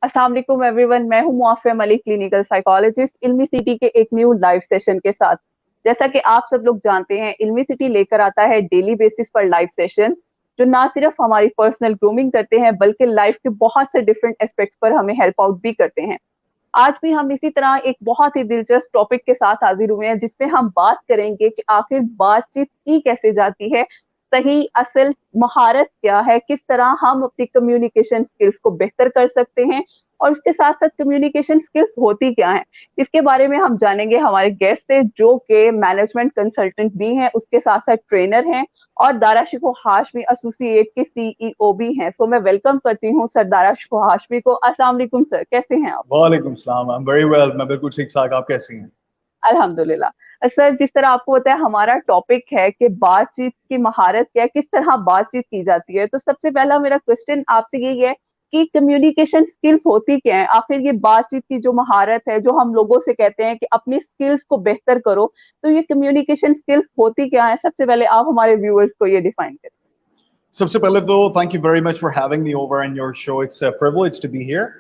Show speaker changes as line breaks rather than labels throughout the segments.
अस्सलाम वालेकुम एवरीवन। मैं हूं मुआफ़िया मलिक, क्लिनिकल साइकोलॉजिस्ट, इल्मी सिटी के एक न्यू लाइव सेशन के साथ। जैसा कि आप सब लोग जानते हैं, इल्मी सिटी लेकर आता है डेली बेसिस पर लाइव सेशंस, जो ना सिर्फ हमारी पर्सनल ग्रूमिंग करते हैं बल्कि लाइफ के बहुत से डिफरेंट एस्पेक्ट्स पर हमें हेल्प आउट भी करते हैं। आज भी हम इसी तरह एक बहुत ही दिलचस्प टॉपिक के साथ हाजिर हुए हैं, जिसमें हम बात करेंगे कि आखिर बातचीत की कैसे जाती है, सही असल महारत क्या है, किस तरह हम अपनी कम्युनिकेशन स्किल्स को बेहतर कर सकते हैं, और उसके साथ साथ कम्युनिकेशन स्किल्स होती क्या है, इसके बारे में हम जानेंगे हमारे गेस्ट से, जो कि मैनेजमेंट कंसल्टेंट भी हैं, उसके साथ साथ ट्रेनर हैं और दारा शिको हाशमी एसोसिएट के सीईओ भी हैं। सो मैं वेलकम करती हूँ सर दारा शिको हाशमी को। अस्सलाम वालेकुम सर, कैसे हैं आप?
वालेकुम सलाम। I am very well. मैं बिल्कुल ठीक ठाक। आप कैसी हैं?
अल्हम्दुलिल्लाह। सर, जिस तरह आपको पता है हमारा टॉपिक है कि बातचीत की महारत क्या है, किस तरह बातचीत की जाती है, तो सबसे पहला मेरा क्वेश्चन आपसे यही है कि कम्युनिकेशन स्किल्स होती क्या है? आखिर ये बातचीत की जो महारत है, जो हम लोगों से कहते हैं कि अपनी स्किल्स को बेहतर करो, तो ये कम्युनिकेशन स्किल्स होती क्या है? सबसे पहले आप हमारे व्यूअर्स को ये डिफाइन करें।
सबसे पहले तो thank you very much for having me over in your show. It's a privilege to be here.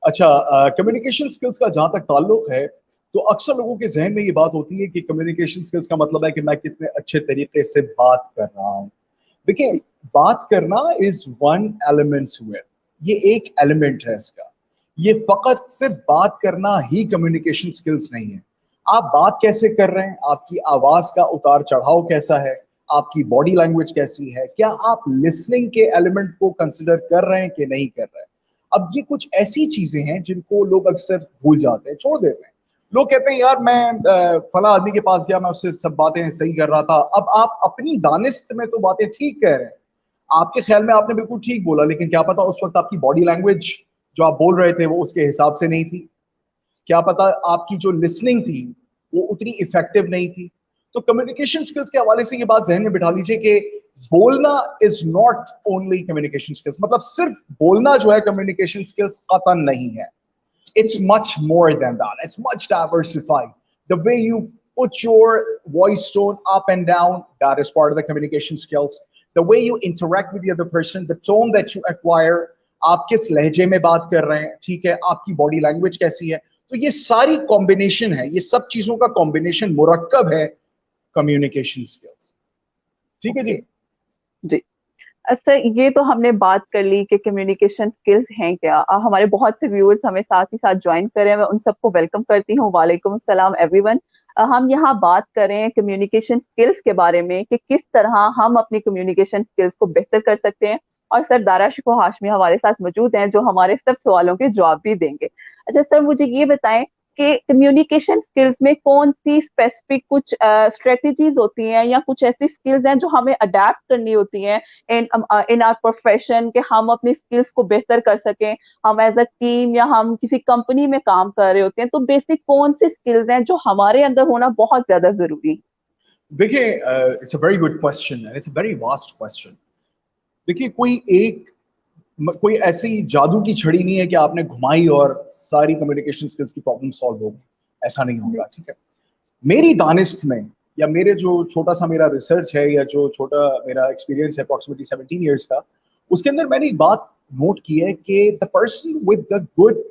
अच्छा, कम्युनिकेशन स्किल्स का जहां तक ताल्लुक है, तो अक्सर लोगों के जहन में ये बात होती है कि कम्युनिकेशन स्किल्स का मतलब है कि मैं कितने अच्छे तरीके से बात कर रहा हूँ। देखिए, बात करना इज वन एलिमेंट हुए। ये एक एलिमेंट है इसका। ये फकत सिर्फ बात करना ही कम्युनिकेशन स्किल्स नहीं है। आप बात कैसे कर रहे हैं, आपकी आवाज का उतार चढ़ाव कैसा है, आपकी बॉडी लैंग्वेज कैसी है, क्या आप लिसनिंग के एलिमेंट को कंसिडर कर रहे हैं कि नहीं कर रहे हैं। अब ये कुछ ऐसी चीजें हैं जिनको लोग अक्सर भूल जाते हैं, छोड़ देते हैं। लोग कहते हैं यार मैं फला आदमी के पास गया, मैं उससे सब बातें सही कर रहा था। अब आप अपनी दानिस्त में तो बातें ठीक कह रहे हैं, आपके ख्याल में आपने बिल्कुल ठीक बोला, लेकिन क्या पता उस वक्त आपकी बॉडी लैंग्वेज जो आप बोल रहे थे वो उसके हिसाब से नहीं थी। क्या पता आपकी जो लिसनिंग थी वो उतनी इफेक्टिव नहीं थी। तो कम्युनिकेशन स्किल्स के हवाले से ये बात जहन में बिठा लीजिए कि बोलना is not only communication skills. मतलब सिर्फ बोलना जो है कम्युनिकेशन स्किल्स कतन नहीं है। It's much more than that. It's much diversified. The way you put your voice tone up and down, that is part of the communication skills. The way you interact with the other person, the tone that you acquire, आप किस लहजे में बात कर रहे हैं, ठीक है, आपकी बॉडी लैंग्वेज कैसी है। तो ये सारी कॉम्बिनेशन है, ये सब चीजों का कॉम्बिनेशन मुरक्कब है कम्युनिकेशन स्किल्स। ठीक है
ओके,
जी।
जी। अच्छा, ये तो हमने बात कर ली कि कम्युनिकेशन स्किल्स हैं क्या। हमारे बहुत से व्यूअर्स हमें साथ ही साथ ज्वाइन कर रहे हैं, मैं उन सबको वेलकम करती हूँ। वालेकुम सलाम एवरीवन। हम यहाँ बात कर रहे हैं कम्युनिकेशन स्किल्स के बारे में कि किस तरह हम अपनी कम्युनिकेशन स्किल्स को बेहतर कर सकते हैं, और सर दारा शिको हाशमी हमारे साथ मौजूद हैं, जो हमारे सब सवालों के जवाब भी देंगे। अच्छा सर, मुझे ये बताएं कि कम्युनिकेशन स्किल्स में कौन सी स्पेसिफिक कुछ स्ट्रेटजीज होती हैं, या कुछ ऐसी स्किल्स हैं जो हमें अडेप्ट करनी होती हैं इन आवर प्रोफेशन, कि हम अपनी स्किल्स को बेहतर कर सकें। हम एज अ टीम या हम किसी कंपनी में काम कर रहे होते हैं, तो बेसिक कौन सी स्किल्स हैं जो हमारे अंदर होना बहुत ज्यादा जरूरी है?
देखिए, it's a very good question, it's a very vast question. देखिए, कोई ऐसी जादू की छड़ी नहीं है कि आपने घुमाई और सारी कम्युनिकेशन स्किल्स की प्रॉब्लम सॉल्व होगी। ऐसा नहीं
जी।
होगा, ठीक है। मेरी दानिस्त में, या मेरे जो छोटा सा मेरा रिसर्च है, या जो छोटा मेरा एक्सपीरियंस है अप्रोक्सीमेटली 17 ईयर्स का, उसके अंदर मैंने एक बात नोट की है कि the person with the good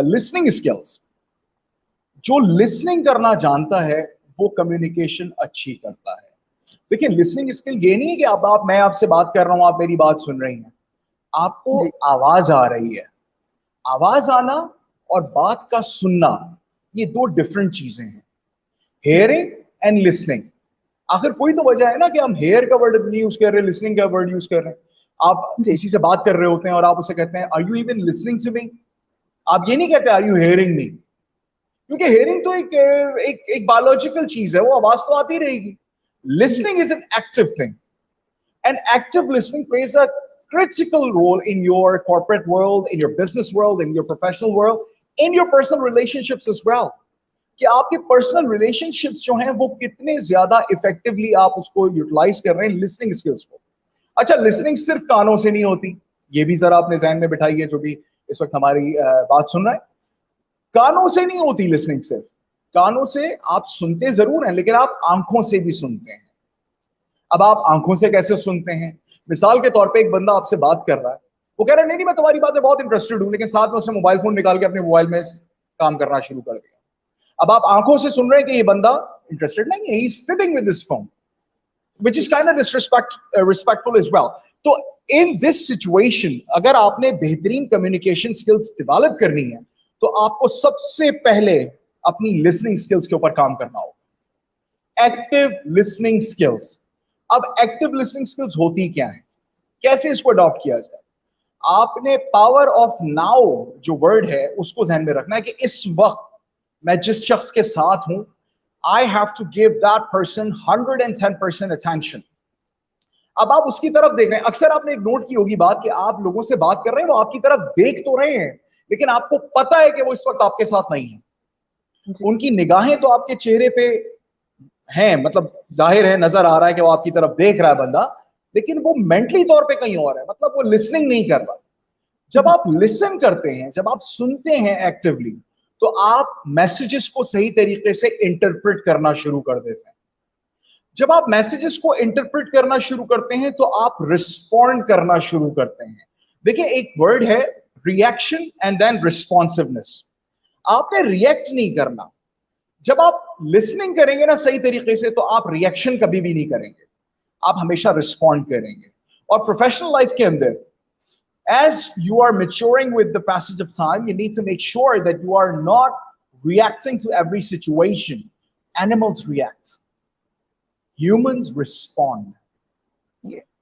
listening skills, जो लिसनिंग करना जानता है, वो कम्युनिकेशन अच्छी करता है। देखिए, लिसनिंग स्किल ये नहीं है कि आप मैं आपसे बात कर रहा हूं, आप मेरी बात सुन रही हैं। आपको
जी।
आवाज आ रही है। आवाज आना और बात का सुनना, ये दो डिफरेंट चीजें हैं। Hearing and listening. आखिर कोई तो वजह है ना कि हम हेयर का वर्ड नहीं यूज कर रहे, लिसनिंग का वर्ड यूज कर रहे हैं। आप
जी।
किसी से बात कर रहे होते हैं और आप उसे कहते हैं are you even listening to me. आप ये नहीं कहते आर यू हेयरिंग मी, क्योंकि हेयरिंग तो एक बायोलॉजिकल चीज है, वो आवाज तो आती रहेगी।
जी।
Listening is an active thing, and active listening plays a critical role in your corporate world, in your business world, in your professional world, in your personal relationships as well. कि आपके पर्सनल रिलेशनशिप्स जो हैं वो कितने ज्यादा effectively आप उसको utilise कर रहे हैं लिसनिंग स्किल्स को। अच्छा, लिसनिंग सिर्फ कानों से नहीं होती, ये भी जरा अपने जहन में बिठाइए, जो भी इस वक्त हमारी बात सुन रहे हैं। कानों से नहीं होती लिसनिंग सिर्फ। कानों से आप सुनते जरूर हैं, लेकिन आप आंखों से भी सुनते हैं। अब आप आंखों से कैसे सुनते हैं? मिसाल के तौर पे एक बंदा आपसे बात कर रहा है, वो कह रहा है नहीं नहीं मैं तुम्हारी बात में बहुत इंटरेस्टेड हूं, लेकिन साथ में उसने मोबाइल फोन निकाल के अपने मोबाइल में काम करना शुरू कर दिया। अब आप आंखों से सुन रहे हैं कि ये बंदा इंटरेस्टेड नहीं है, he is fitting with this phone, which is kind of respectful as well. तो in this situation अगर आपने बेहतरीन कम्युनिकेशन स्किल्स डेवलप करनी है तो आपको सबसे पहले अपनी लिसनिंग स्किल्स के ऊपर काम करना होगा। Active listening skills. अब एक्टिव लिसनिंग स्किल्स होती क्या है, कैसे इसको अडॉप्ट किया जाए? आपने पावर ऑफ नाउ जो वर्ड है उसको ध्यान में रखना है कि इस वक्त मैं जिस शख्स के साथ हूं, I have to give that person 110% attention. अब आप उसकी तरफ देख रहे हैं, अक्सर आपने एक नोट की होगी बात कि आप लोगों से बात कर रहे हैं, वो आपकी तरफ देख तो रहे हैं, लेकिन आपको पता है कि वो इस वक्त आपके साथ नहीं है। उनकी निगाहें तो आपके चेहरे पे हैं, मतलब जाहिर है, नजर आ रहा है कि वो आपकी तरफ देख रहा है बंदा, लेकिन वो मेंटली तौर पे कहीं और है, मतलब वो लिसनिंग नहीं कर रहा। जब आप लिसन करते हैं, जब आप सुनते हैं एक्टिवली, तो आप मैसेजेस को सही तरीके से इंटरप्रेट करना शुरू कर देते हैं। जब आप मैसेजेस को इंटरप्रेट करना शुरू करते हैं तो आप रिस्पॉन्ड करना शुरू करते हैं। देखिए, एक वर्ड है रिएक्शन एंड देन रिस्पॉन्सिवनेस। आपने रिएक्ट नहीं करना। जब आप लिसनिंग करेंगे ना सही तरीके से, तो आप रिएक्शन कभी भी नहीं करेंगे, आप हमेशा रिस्पॉन्ड करेंगे। और प्रोफेशनल लाइफ के अंदर, as you are maturing with the passage of time, you need to make sure that you are not reacting to every situation. Animals react, humans respond.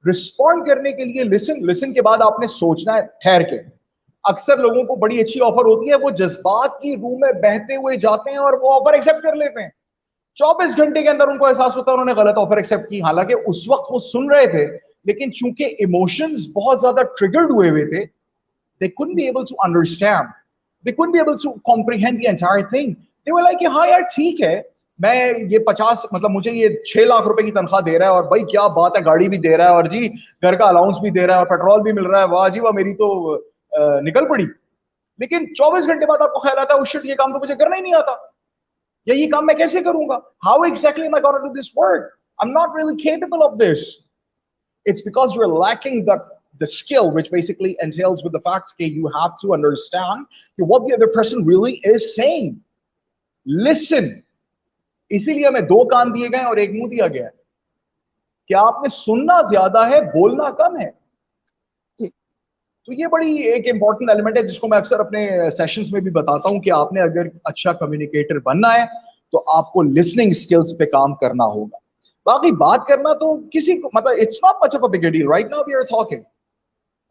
Respond करने के लिए listen के बाद आपने सोचना है ठहर के। अक्सर लोगों को बड़ी अच्छी ऑफर होती है, वो जज्बात की रूह में बहते हुए जाते हैं और वो ऑफर एक्सेप्ट कर लेते हैं। 24 घंटे के अंदर उनको एहसास होता है उन्होंने गलत ऑफर एक्सेप्ट की, हालांकि उस वक्त वो सुन रहे थे, लेकिन चूंकि इमोशंस बहुत ज्यादा ट्रिगर्ड हुए थे, they couldn't be able to understand, they couldn't be able to comprehend the entire thing. They were like, हाँ यार ठीक है, मैं ये 50 मतलब मुझे ये 6 लाख रुपए की तनख्वाह दे रहा है, और भाई क्या बात है, गाड़ी भी दे रहा है, और जी घर का अलाउंस भी दे रहा है, और पेट्रोल भी मिल रहा है, वाह जी वाह, मेरी तो निकल पड़ी। लेकिन 24 घंटे बाद आपको ख्याल आता है, उस शिट, ये काम तो मुझे करना ही नहीं आता, या ये काम मैं कैसे करूंगा? How exactly am I going to do this work? I'm not really capable of this. It's because you're lacking the skill, which basically entails with the fact that you have to understand what the other person really is saying. Listen. इसीलिए हमें 2 कान दिए गए और 1 मुंह दिया गया है कि आपने सुनना ज्यादा है, बोलना कम है। तो ये बड़ी एक इंपॉर्टेंट एलिमेंट है जिसको मैं अक्सर अपने सेशंस में भी बताता हूं कि आपने अगर अच्छा कम्युनिकेटर बनना है तो आपको लिसनिंग स्किल्स पे काम करना होगा। बाकी बात करना तो किसी को, मतलब it's not much of a big deal. Right now we are talking.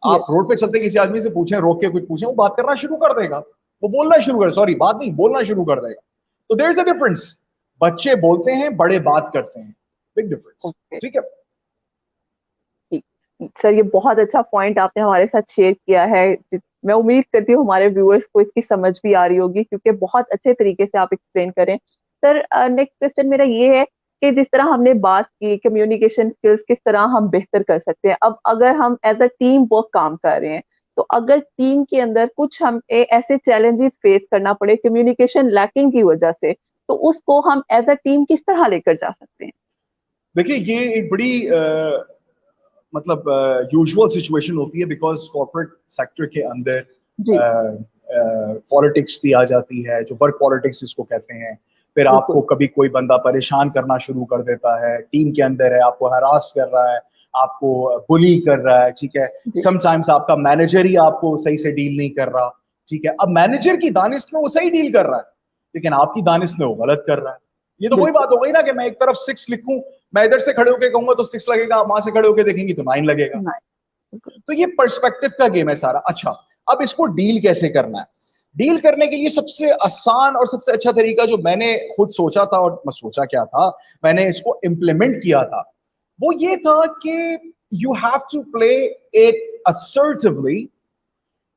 आप रोड पे चलते किसी आदमी से पूछें, रोक के कुछ पूछें, वो बात करना शुरू कर देगा, वो बोलना शुरू कर, सॉरी बात नहीं, बोलना शुरू कर देगा। तो देयर इज अ डिफरेंस। बच्चे बोलते हैं, बड़े बात करते हैं, बिग डिफरेंस। ठीक है
सर, ये बहुत अच्छा पॉइंट आपने हमारे साथ शेयर किया है। मैं उम्मीद करती हूँ हमारे व्यूअर्स को इसकी समझ भी आ रही होगी, क्योंकि बहुत अच्छे तरीके से आप एक्सप्लेन करें। सर, नेक्स्ट क्वेश्चन मेरा ये है कि जिस तरह हमने बात की कम्युनिकेशन स्किल्स किस तरह हम बेहतर कर सकते हैं, अब अगर हम एज अ टीम वर्क काम कर रहे हैं, तो अगर टीम के अंदर कुछ हम ऐसे चैलेंजेस फेस करना पड़े कम्युनिकेशन लैकिंग की वजह से, तो उसको हम एज अ टीम किस तरह लेकर जा सकते हैं?
देखिए, ये एक बड़ी मतलब यूजुअल सिचुएशन होती है, बिकॉज कॉर्पोरेट सेक्टर के अंदर पॉलिटिक्स भी आ जाती है, जो वर्क पॉलिटिक्स जिसको कहते हैं। फिर आपको कभी कोई बंदा परेशान करना शुरू कर देता है, टीम के अंदर है, आपको हरास कर रहा है, आपको बुली कर रहा है, ठीक है। समटाइम्स आपका मैनेजर ही आपको सही से डील नहीं कर रहा, ठीक है। अब मैनेजर की दानिश में वो सही डील कर रहा है, लेकिन आपकी दानिश में वो गलत कर रहा है। ये तो वही बात हो गई ना कि मैं एक तरफ 6 लिखूं, मैं इधर से खड़े होकर कहूंगा तो 6 लगेगा, आप वहां से खड़े होकर देखेंगे तो 9 लगेगा। तो ये पर्सपेक्टिव का गेम है सारा। अच्छा, अब इसको डील कैसे करना है? डील करने के लिए सबसे आसान और सबसे अच्छा तरीका जो मैंने खुद सोचा था, और मैं सोचा क्या था, मैंने इसको इंप्लीमेंट किया था, वो ये था कि you have to play it assertively,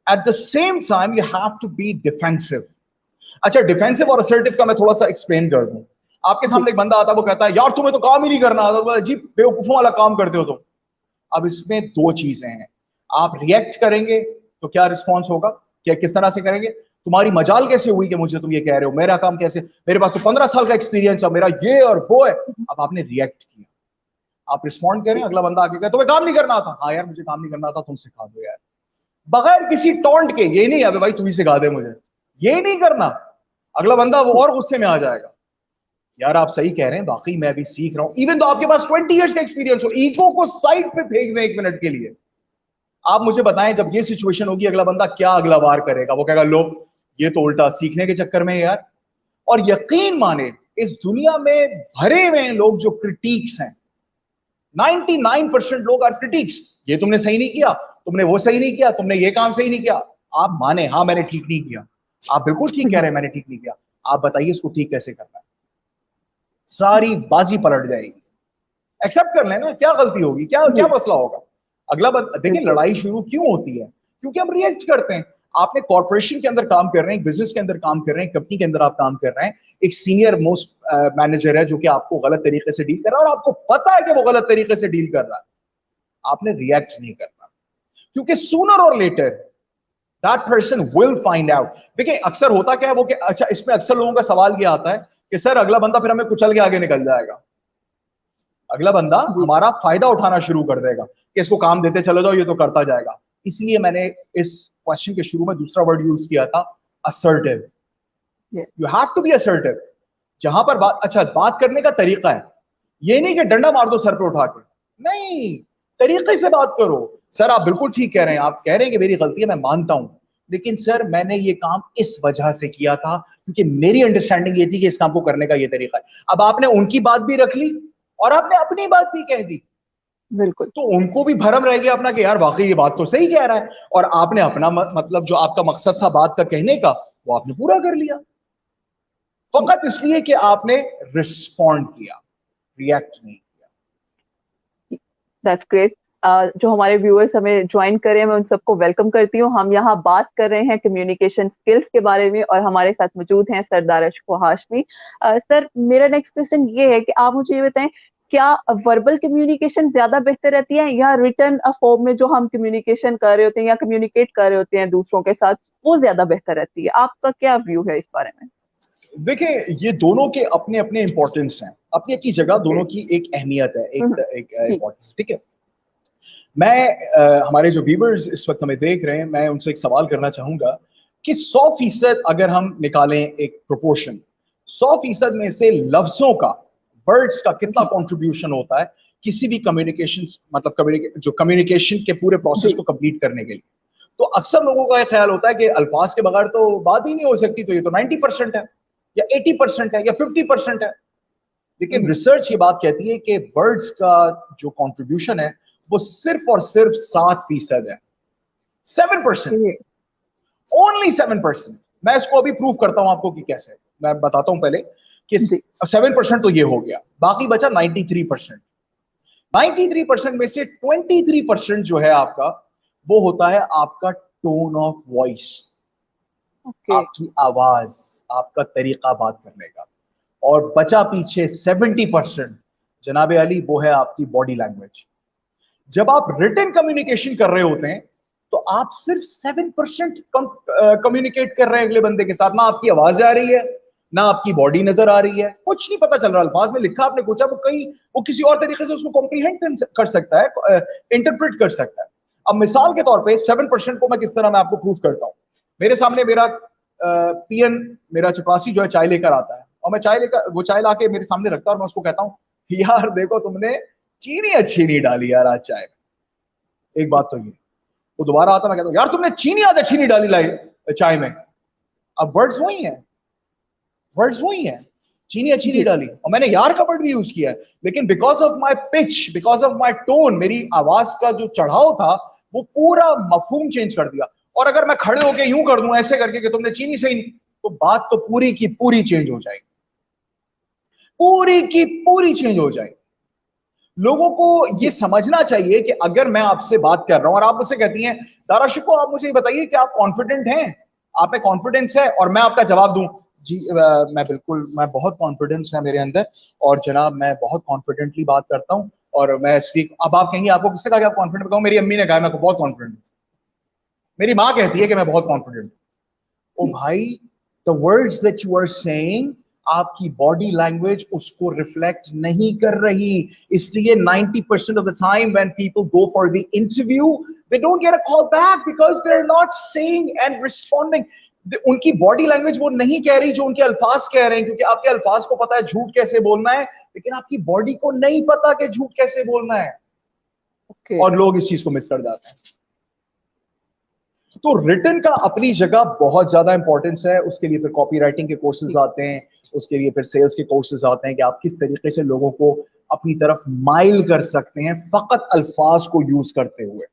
at the same time you have to be defensive. अच्छा, डिफेंसिव और असर्टिव का मैं थोड़ा सा एक्सप्लेन कर दूं। आपके सामने एक बंदा आता है, वो कहता है यार तुम्हें तो काम ही नहीं करना आता, जी बेवकूफों वाला काम करते हो तुम। अब इसमें 2 चीजें हैं। आप रिएक्ट करेंगे तो क्या रिस्पॉन्स होगा, क्या किस तरह से करेंगे? तुम्हारी मजाल कैसे हुई कि मुझे तुम ये कह रहे हो, मेरा काम कैसे, मेरे पास तो 15 साल का एक्सपीरियंस है, मेरा ये और वो है। अब आपने रिएक्ट किया, आप रिस्पॉन्ड करें, अगला बंदा आके कहे तुम्हें काम नहीं करना आता, हाँ यार मुझे काम नहीं करना आता, तुम सिखा दो यार। बगैर किसी टॉन्ट के, ये नहीं अबे भाई तू ही सिखा दे मुझे, ये नहीं करना, अगला बंदा वो और गुस्से में आ जाएगा। यार आप सही कह रहे हैं, वाकई मैं अभी सीख रहा हूं, इवन तो आपके पास 20 इयर्स का एक्सपीरियंस हो, ईगो को साइड पे फेंक दें 1 मिनट के लिए। आप मुझे बताएं जब ये सिचुएशन होगी अगला बंदा क्या अगला बार करेगा? वो कहेगा लो ये तो उल्टा सीखने के चक्कर में है यार। और यकीन माने इस दुनिया में भरे हुए हैं लोग जो क्रिटिक्स हैं, 99% लोग आर क्रिटिक्स। ये तुमने सही नहीं किया, तुमने वो सही नहीं किया, तुमने ये काम सही नहीं किया। आप माने हाँ मैंने ठीक नहीं किया, आप बिल्कुल ठीक कह रहे हैं मैंने ठीक नहीं किया, आप बताइए इसको ठीक कैसे करना है। सारी बाजी पलट जाएगी। एक्सेप्ट कर लेना, क्या गलती होगी, क्या क्या मसला होगा। अगला देखिए लड़ाई शुरू क्यों होती है? क्योंकि हम रिएक्ट करते हैं। आपने कॉर्पोरेशन के अंदर काम कर रहे हैं, बिजनेस के अंदर काम कर रहे हैं, कंपनी के अंदर आप काम कर रहे हैं, एक सीनियर मोस्ट मैनेजर है जो कि आपको गलत तरीके से डील कर रहा है और आपको पता है कि वो गलत तरीके से डील कर रहा है, आपने रिएक्ट नहीं करना, क्योंकि सूनर और later that person will find out. देखिए अक्सर होता क्या है वो कि अच्छा, इसमें अक्सर लोगों का सवाल ये आता है कि सर अगला बंदा फिर हमें कुचल के आगे निकल जाएगा, अगला बंदा हमारा फायदा उठाना शुरू कर देगा कि इसको काम देते चले जाओ ये तो करता जाएगा। इसलिए मैंने इस क्वेश्चन के शुरू में दूसरा वर्ड यूज किया था, assertive. You have to be assertive. जहां पर बात, अच्छा बात करने का तरीका है, ये नहीं कि डंडा मार दो सर पे उठा के, नहीं, तरीके से बात करो। सर आप बिल्कुल ठीक कह रहे हैं, आप कह रहे हैं कि मेरी गलती है, मैं मानता हूं, लेकिन सर मैंने ये काम इस वजह से किया था क्योंकि मेरी अंडरस्टैंडिंग ये थी कि इस काम को करने का ये तरीका है। अब आपने उनकी बात भी रख ली और आपने अपनी बात भी कह दी,
बिल्कुल,
तो उनको भी भरम रह गया अपना कि यार वाकई ये बात तो सही कह रहा है, और आपने अपना मतलब जो आपका मकसद था बात का कहने का वो आपने पूरा कर लिया, फकत इसलिए कि आपने रिस्पॉन्ड किया, रिएक्ट नहीं किया।
That's great. जो हमारे व्यूअर्स हमें ज्वाइन करें मैं उन सबको वेलकम करती हूँ। हम यहाँ बात कर रहे हैं कम्युनिकेशन स्किल्स के बारे में और हमारे साथ मौजूद हैं सरदार अशफाक हाशमी। सर मेरा नेक्स्ट क्वेश्चन ये है कि आप मुझे ये बताएं, क्या वर्बल कम्युनिकेशन ज्यादा बेहतर रहती है या रिटन फॉर्म में जो हम कम्युनिकेशन कर रहे होते हैं या कम्युनिकेट कर रहे होते हैं दूसरों के साथ, वो ज्यादा बेहतर रहती है? आपका क्या व्यू है इस बारे में?
देखिए ये दोनों के अपने अपने इंपॉर्टेंस हैं, अपनी अपनी जगह दोनों की एक अहमियत है, एक इंपॉर्टेंस, ठीक है। मैं हमारे जो व्यूअर्स इस वक्त हमें देख रहे हैं, मैं उनसे एक सवाल करना चाहूंगा कि 100% अगर हम निकालें एक प्रोपोर्शन, 100% में से लफ्जों का, वर्ड्स का कितना कंट्रीब्यूशन होता है किसी भी कम्युनिकेशन, मतलब जो कम्युनिकेशन के पूरे प्रोसेस को कंप्लीट करने के लिए, तो अक्सर लोगों का यह ख्याल होता है कि अल्फाज के बगैर तो बात ही नहीं हो सकती, तो ये तो 90% है या 80% है या 50% है। लेकिन रिसर्च ये बात कहती है कि वर्ड्स का जो कंट्रीब्यूशन है वो सिर्फ और सिर्फ 7% है, 7%, ओनली 7%। मैं इसको अभी प्रूव करता हूं आपको कि कैसे, मैं बताता हूं पहले कि 7% तो ये हो गया, बाकी बचा 93%। 93% में से 23% जो है आपका, वो होता है आपका टोन ऑफ वॉइस, आपकी आवाज, आपका तरीका बात करने का, और बचा पीछे 70% जनाबे अली, वो है आपकी बॉडी लैंग्वेज। जब आप रिटन कम्युनिकेशन कर रहे होते हैं तो आप सिर्फ 7% कम्युनिकेट कर रहे हैं अगले बंदे के साथ, ना आपकी आवाज आ रही है ना आपकी बॉडी नजर आ रही है, कुछ नहीं पता चल रहा, अल्फाज में लिखा आपने कुछ है, वो किसी और तरीके से उसको कॉम्प्रीहेंड कर सकता है, इंटरप्रेट कर सकता है। अब मिसाल के तौर पे 7% को मैं किस तरह मैं आपको प्रूव करता हूं। मेरे सामने मेरा पीएन, मेरा चपरासी जो है चाय लेकर आता है, और मैं चाय लेकर, वो चाय लाके मेरे सामने रखता है और मैं उसको कहता हूँ यार देखो तुमने चीनी अच्छी नहीं डाली यार आज चाय में। एक बात तो ये, वो दोबारा आता, मैं कहता हूँ यार तुमने चीनी आज अच्छी नहीं डाली लाई चाय में। अब वर्ड्स वही है, वर्ड्स वही है, चीनी अच्छी नहीं डाली, और मैंने यार का वर्ड भी यूज किया है, लेकिन because of my pitch, because of my tone, मेरी आवाज का जो चढ़ाव था वो पूरा मफहूम चेंज कर दिया। और अगर मैं खड़े होके यूं कर दूं ऐसे करके कि तुमने चीनी सही नहीं, तो बात तो पूरी की पूरी चेंज हो जाएगी, पूरी की पूरी चेंज हो जाएगी। लोगों को ये समझना चाहिए कि अगर मैं आपसे बात कर रहा हूं और आप मुझसे कहती हैं दारा शिको आप मुझे बताइए कि आप कॉन्फिडेंट हैं, आप में कॉन्फिडेंस है, और मैं आपका जवाब दूं जी मैं बिल्कुल, मैं बहुत कॉन्फिडेंस है मेरे अंदर, और जनाब मैं बहुत कॉन्फिडेंटली बात करता हूं, और मैं अब आप कहेंगे आपको किसने कहा कि आप कॉन्फिडेंट? कहूं मेरी अम्मी ने कहा मैं बहुत कॉन्फिडेंट, मेरी माँ कहती है कि मैं बहुत कॉन्फिडेंट। ओ भाई, the words that you are saying आपकी बॉडी लैंग्वेज उसको रिफ्लेक्ट नहीं कर रही। इसलिए 90% of the time when people go for the interview they don't get a call back because they are not saying and responding. उनकी body language वो नहीं कह रही जो उनके अल्फाज कह रहे हैं, क्योंकि आपके अल्फाज को पता है झूठ कैसे बोलना है, लेकिन आपकी बॉडी को नहीं पता कि झूठ कैसे बोलना है।
ओके।
और लोग इस चीज को मिस कर जाते हैं। तो रिटन का अपनी जगह बहुत ज्यादा इंपॉर्टेंस है। उसके लिए फिर कॉपी राइटिंग के कोर्सेज आते हैं, उसके लिए फिर सेल्स के कोर्सेज आते हैं कि आप किस तरीके से लोगों को अपनी तरफ माइल कर सकते हैं फकत अल्फाज को यूज करते हुए।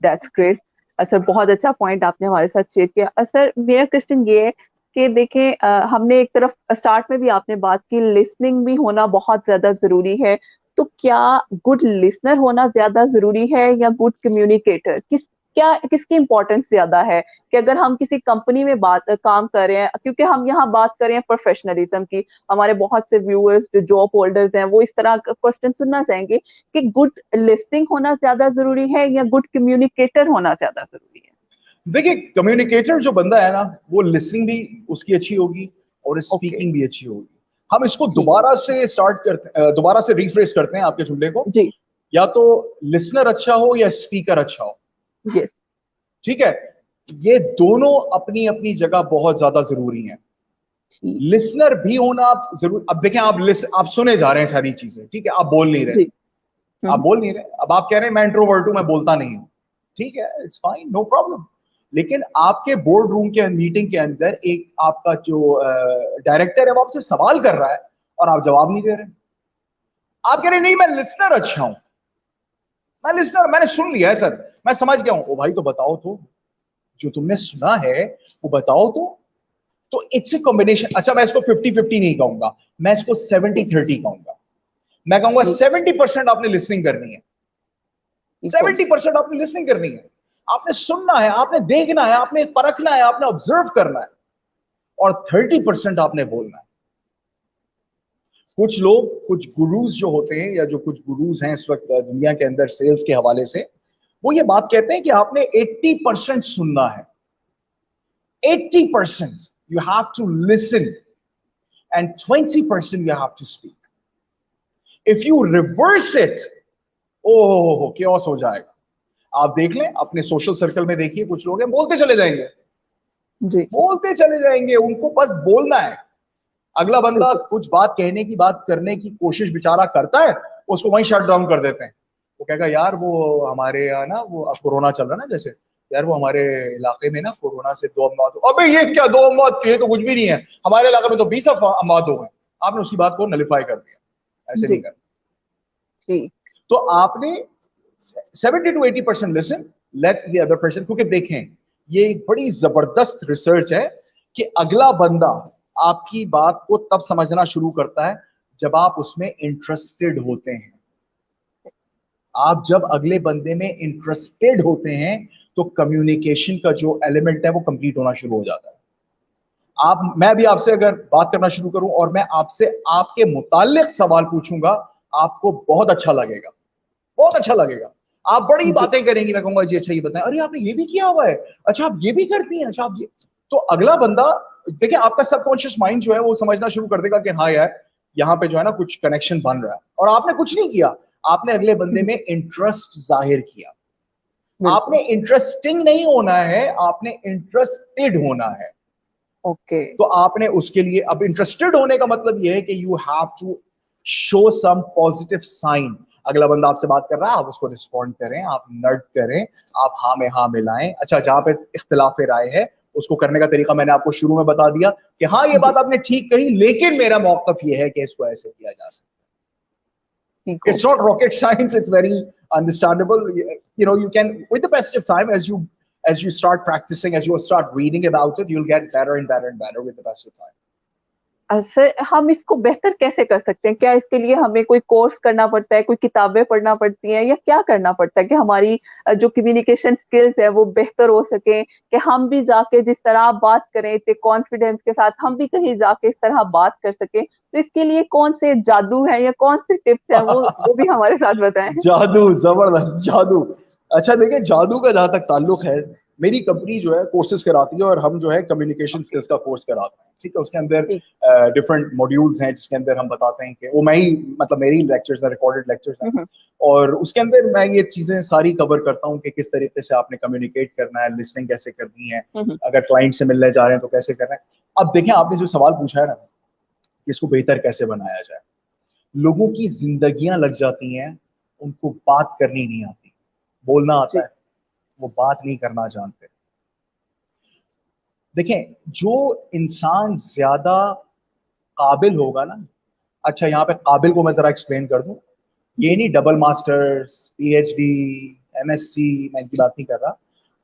That's great. सर बहुत अच्छा पॉइंट आपने हमारे साथ शेयर किया। सर मेरा क्वेश्चन ये है कि देखें, हमने एक तरफ स्टार्ट में भी आपने बात की लिसनिंग भी होना बहुत ज्यादा जरूरी है, तो क्या गुड लिसनर होना ज्यादा जरूरी है या गुड कम्युनिकेटर? किसकी इंपॉर्टेंस ज्यादा है कि अगर हम किसी कंपनी में काम कर रहे हैं, क्योंकि हम यहाँ बात कर रहे हैं प्रोफेशनलिज्म की, हमारे बहुत से व्यूअर्स जो जॉब होल्डर्स हैं वो इस तरह का क्वेश्चन सुनना चाहेंगे कि गुड लिसनिंग होना ज्यादा जरूरी है या गुड कम्युनिकेटर होना ज्यादा जरूरी है?
देखिए, कम्युनिकेटर जो बंदा है ना, वो लिसनिंग भी उसकी अच्छी होगी और स्पीकिंग भी अच्छी होगी। हम इसको दोबारा से स्टार्ट करते, दोबारा से रिफ्रेश करते हैं आपके जुमले को।
जी।
या तो लिसनर अच्छा हो या स्पीकर अच्छा हो,
यस।
ठीक है। ये दोनों अपनी अपनी जगह बहुत ज्यादा जरूरी हैं। लिसनर भी होना आप जरूर। अब देखें, आप सुने जा रहे हैं सारी चीजें, ठीक है, आप बोल नहीं रहे।
जी।
आप बोल नहीं रहे। अब आप कह रहे हैं मैं इंट्रोवर्ट हूं, मैं बोलता नहीं हूं, ठीक है, इट्स फाइन, नो प्रॉब्लम। लेकिन आपके बोर्ड रूम के मीटिंग के अंदर एक आपका जो डायरेक्टर है वो आपसे सवाल कर रहा है और आप जवाब नहीं दे रहे। आप कह रहे नहीं मैं लिसनर अच्छा हूं, मैं लिसनर, मैंने सुन लिया है सर, मैं समझ गया हूं। ओ भाई तो बताओ, तो जो तुमने सुना है वो बताओ तो इट्स ए कॉम्बिनेशन। अच्छा, मैं इसको 50-50 नहीं कहूंगा, मैं इसको 70-30 कहूंगा। मैं कहूंगा 70% आपने लिसनिंग करनी है, 70% आपने लिसनिंग करनी है। आपने सुनना है, आपने देखना है, आपने परखना है, आपने ऑब्जर्व करना है, और 30% आपने बोलना है। कुछ लोग, कुछ गुरुज जो होते हैं, या जो कुछ गुरुज हैं इस वक्त दुनिया के अंदर सेल्स के हवाले से, वो ये बात कहते हैं कि आपने 80% सुनना है। 80% you have to listen and 20% you have to speak. If you reverse it, oh chaos हो जाएगा। आप देख लें, अपने सोशल सर्कल में देखिए, कुछ लोग हैं बोलते चले जाएंगे, बोलते चले जाएंगे, उनको बस बोलना है। अगला बंदा कुछ बात कहने की, बात करने की कोशिश बेचारा करता है, उसको वहीं शट डाउन कर देते हैं। वो कहेगा यार वो हमारे यहाँ ना वो कोरोना चल रहा है ना, जैसे यार वो हमारे इलाके में ना कोरोना से 2 अमवात। अबे ये क्या 2 अमवात, ये तो कुछ भी नहीं है, हमारे इलाके में तो 20 अमवात हो गए। आपने उसकी बात को नलिफाई कर दिया। ऐसे नहीं करना। तो आपने 70 to 80% listen, let the other person. क्योंकि देखें, ये एक बड़ी जबरदस्त रिसर्च है कि अगला बंदा आपकी बात को तब समझना शुरू करता है जब आप उसमें इंटरेस्टेड होते हैं। आप जब अगले बंदे में इंटरेस्टेड होते हैं तो कम्युनिकेशन का जो एलिमेंट है वो कंप्लीट होना शुरू हो जाता है। मैं भी आपसे अगर बात करना शुरू करूं और मैं आपसे आपके मुताल्लिक सवाल पूछूंगा, आपको बहुत अच्छा लगेगा, बहुत अच्छा लगेगा। आप बड़ी बातें करेंगी, मैं कहूंगा जी अच्छा ये बताएं, अरे आपने ये भी किया हुआ है, अच्छा आप ये भी करती हैं, अच्छा आप ये। तो अगला बंदा, देखिए आपका सबकॉन्शियस माइंड जो है वो समझना शुरू कर देगा कि हाँ यार यहाँ पे जो है ना कुछ कनेक्शन बन रहा है, और आपने कुछ नहीं किया, आपने अगले बंदे में इंटरेस्ट जाहिर किया। आपने इंटरेस्टिंग नहीं होना है, आपने इंटरेस्टेड होना है।
ओके।
तो आपने उसके लिए, अब इंटरेस्टेड होने का मतलब यह है कि you have to show some positive sign. अगला बंदा आपसे बात कर रहा है, आप उसको रिस्पॉन्ड करें, आप नर्ड करें, आप हाँ में हाँ मिलाएं। अच्छा, जहां पे इख्तिलाफ राय है उसको करने का तरीका मैंने आपको शुरू में बता दिया कि हाँ ये बात आपने ठीक कही, लेकिन मेरा मौक़िफ़ ये है कि इसको ऐसे किया जा सकता है। It's not rocket science, it's very understandable. You know, you can, with the passage of time, as you start practicing, as you start reading about it, you'll get better and better and better with the passage of time.
Sir हम इसको बेहतर कैसे कर सकते हैं? क्या इसके लिए हमें कोई कोर्स करना पड़ता है, कोई किताबें पढ़ना पड़ती हैं, या क्या करना पड़ता है कि हमारी जो कम्युनिकेशन स्किल्स है वो बेहतर हो सके, कि हम भी जाके जिस तरह आप बात करें इतने कॉन्फिडेंस के साथ, हम भी कहीं जाके इस तरह बात कर सके? तो इसके लिए कौन से जादू है या कौन से टिप्स हैं, वो भी हमारे साथ बताएं।
जादू, जबरदस्त जादू। अच्छा देखिए, जादू का जहां तक ताल्लुक है, मेरी कंपनी जो है कोर्सेज कराती है और हम जो है कम्युनिकेशन स्किल्स का कोर्स कराते हैं, ठीक है। उसके अंदर डिफरेंट मॉड्यूल्स हैं जिसके अंदर हम बताते हैं कि वो मैं ही मतलब मेरी लेक्चर्स हैं, रिकॉर्डेड लेक्चर्स हैं, और उसके अंदर मैं ये चीजें सारी कवर करता हूँ कि किस तरीके से आपने कम्युनिकेट करना है, लिसनिंग कैसे करनी है, अगर क्लाइंट से मिलने जा रहे हैं तो कैसे करना है। अब देखें, आपने जो सवाल पूछा है ना कि इसको बेहतर कैसे बनाया जाए, लोगों की जिंदगियां लग जाती हैं, उनको बात करनी नहीं आती, बोलना आता है, वो बात नहीं करना जानते। देखें, जो इंसान ज्यादा काबिल होगा ना, अच्छा यहाँ पे काबिल को मैं जरा एक्सप्लेन कर दूं, ये नहीं डबल मास्टर्स, पीएचडी, एमएससी, मैं इनकी बात नहीं कर रहा।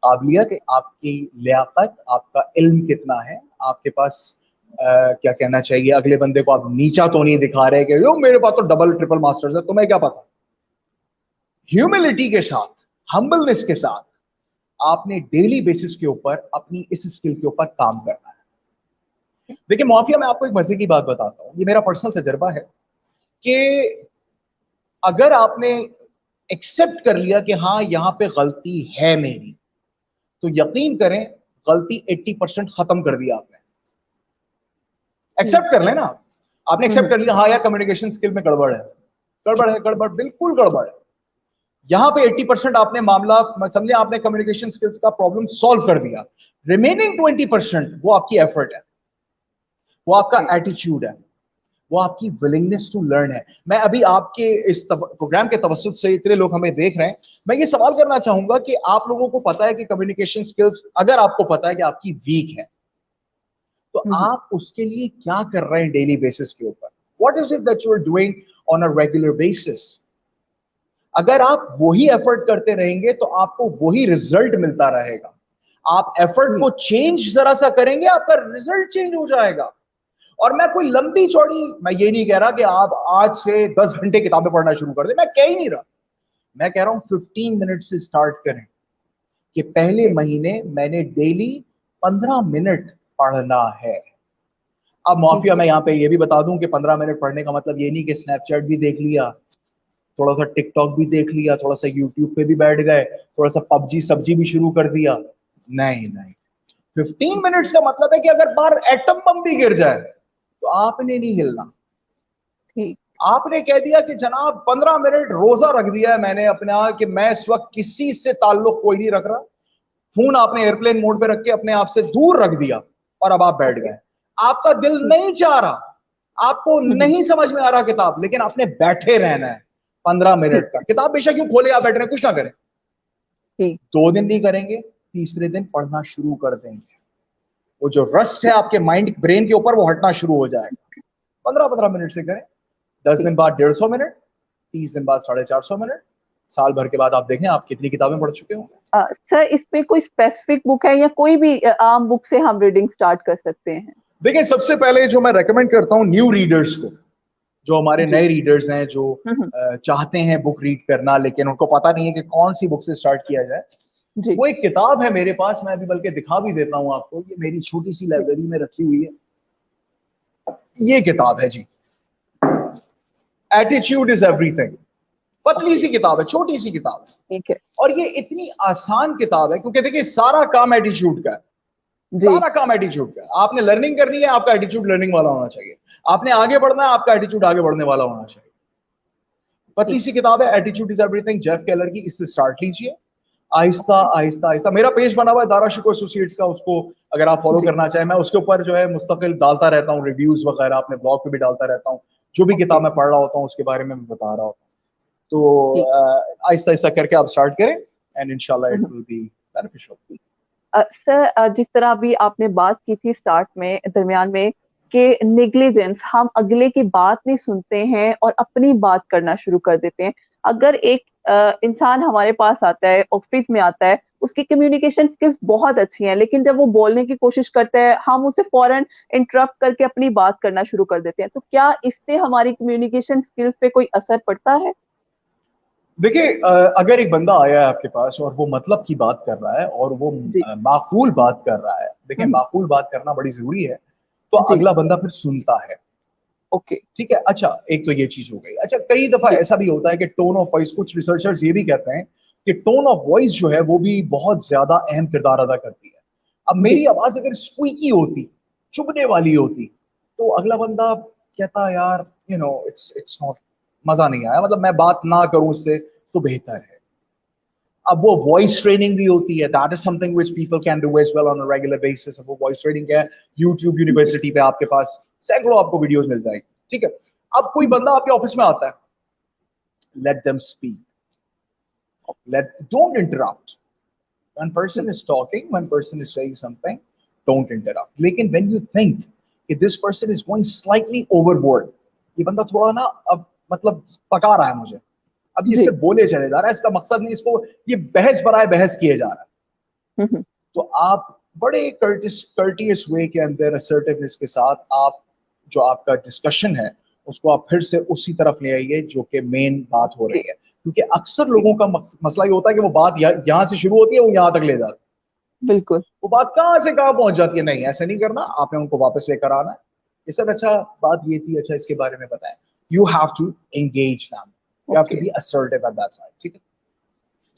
काबिलियत, आपकी लियाकत, आपका इल्म कितना है, आपके पास क्या कहना चाहिए, अगले बंदे को आप नीचा तो नहीं दिखा रहे कि यो मेरे पास तो डबल ट्रिपल मास्टर्स है, तुम्हें क्या पता। ह्यूमिलिटी के साथ, हम्बलनेस के साथ आपने डेली बेसिस के ऊपर अपनी इस स्किल के ऊपर काम करना है। देखिए माफिया, मैं आपको एक मजे की बात बताता हूं, ये मेरा पर्सनल तजर्बा है कि अगर आपने एक्सेप्ट कर लिया कि हाँ यहां पे गलती है मेरी, तो यकीन करें गलती 80% खत्म कर दिया आपने। एक्सेप्ट कर लेना, आपने एक्सेप्ट कर लिया हाँ यार कम्युनिकेशन स्किल में गड़बड़ है, गड़बड़ है, गड़बड़ बिल्कुल गड़बड़ है, यहां पे 80% आपने मामला समझे, आपने कम्युनिकेशन स्किल्स का प्रॉब्लम सॉल्व कर दिया। रिमेनिंग 20% वो आपकी एफर्ट है, वो आपका एटीट्यूड है, वो आपकी विलिंगनेस टू लर्न है। मैं अभी आपके इस प्रोग्राम के तवज्जुह से इतने लोग हमें देख रहे हैं, मैं ये सवाल करना चाहूंगा कि आप लोगों को पता है कि कम्युनिकेशन स्किल्स, अगर आपको पता है कि आपकी वीक है, तो आप उसके लिए क्या कर रहे हैं डेली बेसिस के ऊपर? What is it that you are doing on a regular basis? अगर आप वही एफर्ट करते रहेंगे तो आपको वही रिजल्ट मिलता रहेगा। आप एफर्ट को चेंज जरा सा करेंगे, आपका रिजल्ट चेंज हो जाएगा। और मैं कोई लंबी चौड़ी, मैं ये नहीं कह रहा कि आप आज से 10 घंटे किताबें पढ़ना शुरू कर दें, मैं कह ही नहीं रहा। मैं कह रहा हूं 15 मिनट से स्टार्ट करें कि पहले महीने मैंने डेली 15 मिनट पढ़ना है। अब माफिया, मैं यहां पे ये भी बता दूं कि 15 मिनट पढ़ने का मतलब ये नहीं कि स्नैपचैट भी देख लिया, थोड़ा सा टिकटॉक भी देख लिया, थोड़ा सा यूट्यूब पे भी बैठ गए, थोड़ा सा पबजी सब्जी भी शुरू कर दिया। नहीं नहीं, 15 मिनट्स का मतलब है कि अगर बाहर एटम बम भी गिर जाए तो आपने नहीं हिलना।
ठीक,
आपने कह दिया कि जनाब 15 मिनट रोजा रख दिया है मैंने अपना, कि मैं इस वक्त किसी से ताल्लुक कोई नहीं रख रहा, फोन आपने एयरप्लेन मोड पे रख के अपने आप से दूर रख दिया, और अब आप बैठ गए। आपका दिल नहीं चाह रहा, आपको नहीं समझ में आ रहा किताब, लेकिन आपने बैठे रहना है 15 मिनट का। किताब बेशक क्यों खोले, आप बैठ रहे हैं, कुछ ना करें। 2 दिन नहीं करेंगे, तीसरे दिन पढ़ना शुरू कर देंगे, वो जो रस्ट है आपके माइंड ब्रेन के ऊपर वो हटना शुरू हो जाएगा। 15-15 मिनट से करें, 10 दिन बाद 150 मिनट, 30 दिन बाद 450 मिनट, साल भर के बाद आप देखें आप कितनी किताबें पढ़ चुके होंगे।
सर इसमें कोई स्पेसिफिक बुक है या कोई भी आम बुक से हम रीडिंग स्टार्ट कर सकते हैं?
देखिए, सबसे पहले जो मैं रेकमेंड करता हूँ न्यू रीडर्स को, जो हमारे नए रीडर्स हैं, जो चाहते हैं बुक रीड करना लेकिन उनको पता नहीं है कि कौन सी बुक से स्टार्ट किया जाए, वो एक किताब है मेरे पास, मैं अभी बल्कि दिखा भी देता हूं आपको, ये मेरी छोटी सी लाइब्रेरी में रखी हुई है। ये किताब है जी, एटीट्यूड इज एवरीथिंग। पतली सी किताब है, छोटी सी किताब है,
ठीक है।
और ये इतनी आसान किताब है क्योंकि देखिए सारा काम एटीट्यूड का है, सारा काम एटीट्यूड का है। आपने लर्निंग करनी है, आपका एटीट्यूड लर्निंग वाला होना चाहिए। आपने आगे बढ़ना है, आपका एटीट्यूड आगे बढ़ने वाला होना चाहिए। पतली सी किताब है, attitude is everything, Jeff Keller की। इससे स्टार्ट लीजिए, आहिस्ता आहिस्ता आहिस्ता। मेरा पेज बना हुआ है दारा शिकोह एसोसिएट्स का, उसको अगर आप फॉलो करना चाहें, मैं उसके ऊपर जो है मुस्तकिल डालता रहता हूँ रिव्यूज वगैरह, अपने ब्लॉग पे भी डालता रहता हूँ, जो भी किताब मैं पढ़ रहा होता हूँ उसके बारे में मैं बता रहा होता हूँ। तो आहिस्ता आहिस्ता करके आप स्टार्ट करें, एंड इंशाल्लाह it will be beneficial.
Sir जिस तरह अभी आपने बात की थी स्टार्ट में, दरमियान में, कि नेग्लिजेंस, हम अगले की बात नहीं सुनते हैं और अपनी बात करना शुरू कर देते हैं। अगर एक इंसान हमारे पास आता है, ऑफिस में आता है, उसकी कम्युनिकेशन स्किल्स बहुत अच्छी हैं, लेकिन जब वो बोलने की कोशिश करता है हम उसे फौरन इंटरप्ट करके अपनी बात करना शुरू कर देते हैं। तो क्या इससे हमारी कम्युनिकेशन स्किल्स पे कोई असर पड़ता है?
देखिए, अगर एक बंदा आया है आपके पास और वो मतलब की बात कर रहा है और वो माकूल बात कर रहा है, देखिए माकूल बात करना बड़ी जरूरी है, तो अगला बंदा फिर सुनता है।
ओके,
ठीक है, अच्छा एक तो ये चीज हो गई। अच्छा, कई दफा ऐसा भी होता है कि टोन ऑफ वॉइस, कुछ रिसर्चर्स ये भी कहते हैं कि टोन ऑफ वॉइस जो है वो भी बहुत ज्यादा अहम किरदार अदा करती है। अब मेरी आवाज अगर स्क्वीकी होती, चुभने वाली होती, तो अगला बंदा कहता यार इट्स नॉट, मजा नहीं आया, मतलब मैं बात ना करूं इससे तो बेहतर है। अब वो वॉइस ट्रेनिंग भी होती है, that is something which people can do as well on a regular basis. वो वॉइस ट्रेनिंग क्या है, यूट्यूब यूनिवर्सिटी पे आपके पास सैकड़ों आपको वीडियोस मिल जाएंगे, ठीक है। अब कोई बंदा आपके ऑफिस में आता है, let them speak, don't interrupt. One person is talking, one person is saying something, don't interrupt. लेकिन when you think कि this person is going slightly overboard, ये बंदा थोड़ा ना अब मतलब पका रहा है मुझे, अब ये
जी।
सिर्फ बोले चले जा रहा है, इसका मकसद नहीं, इसको ये बहस बराए बहस किए जा रहा है, तो आप बड़े कर्टियस वे के अंदर असर्टिवनेस के साथ आप जो आपका डिस्कशन है उसको आप फिर से उसी तरफ ले आइए जो कि मेन बात हो रही
जी।
है। क्योंकि अक्सर लोगों का मसला ये होता है कि वो बात यहाँ से शुरू होती है, वो यहाँ तक ले जाते हैं,
बिल्कुल।
वो बात कहाँ से कहाँ पहुंच जाती है। नहीं, ऐसा नहीं करना, आपने उनको वापस लेकर आना है। ये सब अच्छा, बात ये थी, अच्छा इसके बारे में बताएं। You have to engage them, you have to
okay,
be assertive at that side, ठीक है।